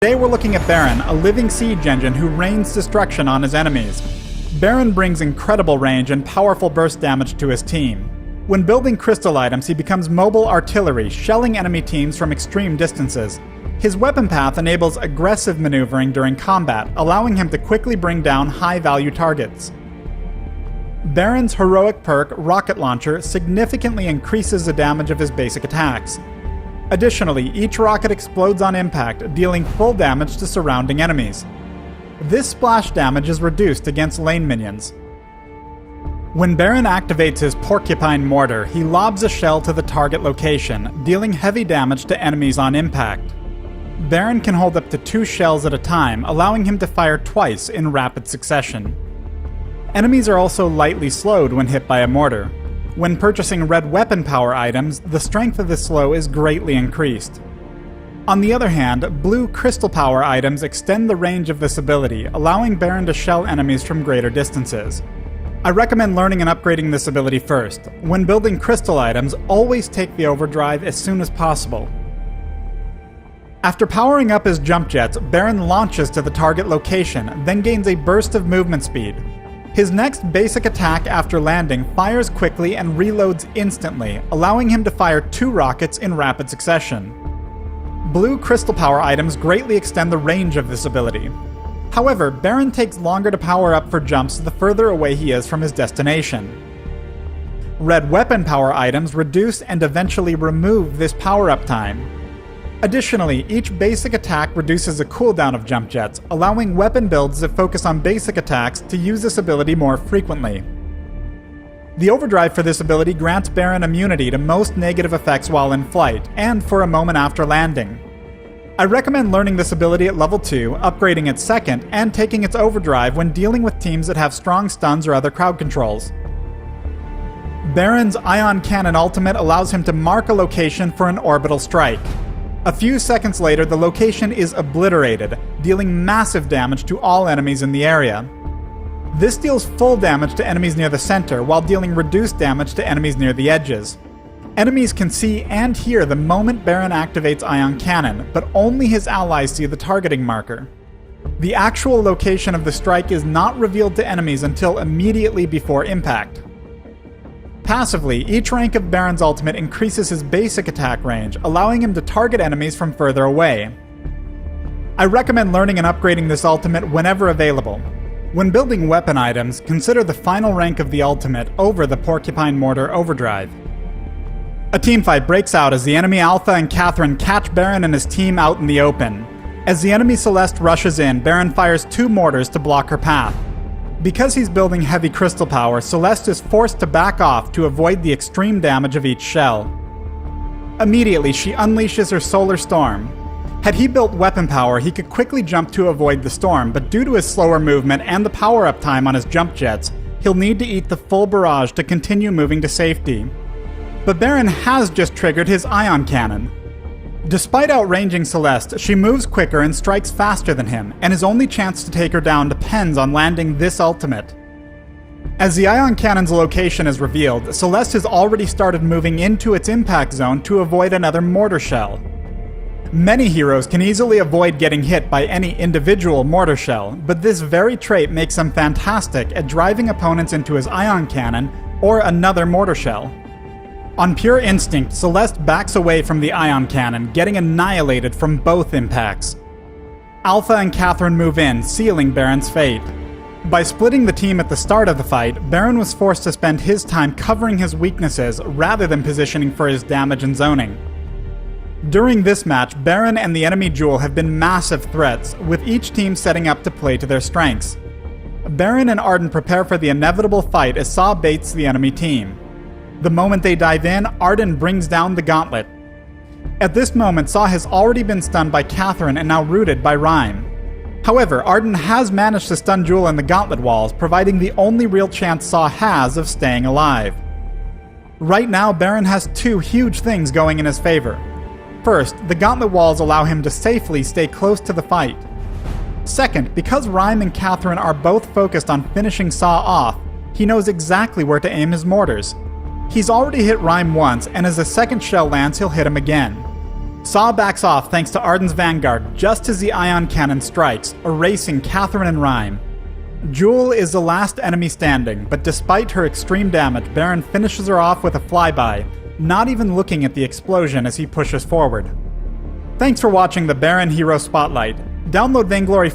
Today we're looking at Baron, a living siege engine who rains destruction on his enemies. Baron brings incredible range and powerful burst damage to his team. When building crystal items, he becomes mobile artillery, shelling enemy teams from extreme distances. His weapon path enables aggressive maneuvering during combat, allowing him to quickly bring down high-value targets. Baron's heroic perk, Rocket Launcher, significantly increases the damage of his basic attacks. Additionally, each rocket explodes on impact, dealing full damage to surrounding enemies. This splash damage is reduced against lane minions. When Baron activates his Porcupine Mortar, he lobs a shell to the target location, dealing heavy damage to enemies on impact. Baron can hold up to 2 shells at a time, allowing him to fire twice in rapid succession. Enemies are also lightly slowed when hit by a mortar. When purchasing red weapon power items, the strength of the slow is greatly increased. On the other hand, blue crystal power items extend the range of this ability, allowing Baron to shell enemies from greater distances. I recommend learning and upgrading this ability first. When building crystal items, always take the overdrive as soon as possible. After powering up his jump jets, Baron launches to the target location, then gains a burst of movement speed. His next basic attack after landing fires quickly and reloads instantly, allowing him to fire 2 rockets in rapid succession. Blue crystal power items greatly extend the range of this ability. However, Baron takes longer to power up for jumps the further away he is from his destination. Red weapon power items reduce and eventually remove this power-up time. Additionally, each basic attack reduces the cooldown of jump jets, allowing weapon builds that focus on basic attacks to use this ability more frequently. The overdrive for this ability grants Baron immunity to most negative effects while in flight, and for a moment after landing. I recommend learning this ability at level 2, upgrading it second, and taking its overdrive when dealing with teams that have strong stuns or other crowd controls. Baron's Ion Cannon ultimate allows him to mark a location for an orbital strike. A few seconds later, the location is obliterated, dealing massive damage to all enemies in the area. This deals full damage to enemies near the center, while dealing reduced damage to enemies near the edges. Enemies can see and hear the moment Baron activates Ion Cannon, but only his allies see the targeting marker. The actual location of the strike is not revealed to enemies until immediately before impact. Passively, each rank of Baron's ultimate increases his basic attack range, allowing him to target enemies from further away. I recommend learning and upgrading this ultimate whenever available. When building weapon items, consider the final rank of the ultimate over the Porcupine Mortar overdrive. A teamfight breaks out as the enemy Alpha and Catherine catch Baron and his team out in the open. As the enemy Celeste rushes in, Baron fires 2 mortars to block her path. Because he's building heavy crystal power, Celeste is forced to back off to avoid the extreme damage of each shell. Immediately, she unleashes her Solar Storm. Had he built weapon power, he could quickly jump to avoid the storm, but due to his slower movement and the power-up time on his jump jets, he'll need to eat the full barrage to continue moving to safety. But Baron has just triggered his Ion Cannon. Despite outranging Celeste, she moves quicker and strikes faster than him, and his only chance to take her down depends on landing this ultimate. As the Ion Cannon's location is revealed, Celeste has already started moving into its impact zone to avoid another mortar shell. Many heroes can easily avoid getting hit by any individual mortar shell, but this very trait makes him fantastic at driving opponents into his Ion Cannon or another mortar shell. On pure instinct, Celeste backs away from the Ion Cannon, getting annihilated from both impacts. Alpha and Catherine move in, sealing Baron's fate. By splitting the team at the start of the fight, Baron was forced to spend his time covering his weaknesses rather than positioning for his damage and zoning. During this match, Baron and the enemy Jewel have been massive threats, with each team setting up to play to their strengths. Baron and Arden prepare for the inevitable fight as Saw baits the enemy team. The moment they dive in, Arden brings down the gauntlet. At this moment, Saw has already been stunned by Catherine and now rooted by Rhyme. However, Arden has managed to stun Jewel in the gauntlet walls, providing the only real chance Saw has of staying alive. Right now, Baron has 2 huge things going in his favor. First, the gauntlet walls allow him to safely stay close to the fight. Second, because Rhyme and Catherine are both focused on finishing Saw off, he knows exactly where to aim his mortars. He's already hit Rhyme once, and as the second shell lands, he'll hit him again. Saw backs off thanks to Arden's Vanguard just as the ion cannon strikes, erasing Catherine and Rhyme. Jewel is the last enemy standing, but despite her extreme damage, Baron finishes her off with a flyby, not even looking at the explosion as he pushes forward. Thanks for watching the Baron Hero Spotlight. Download Vainglory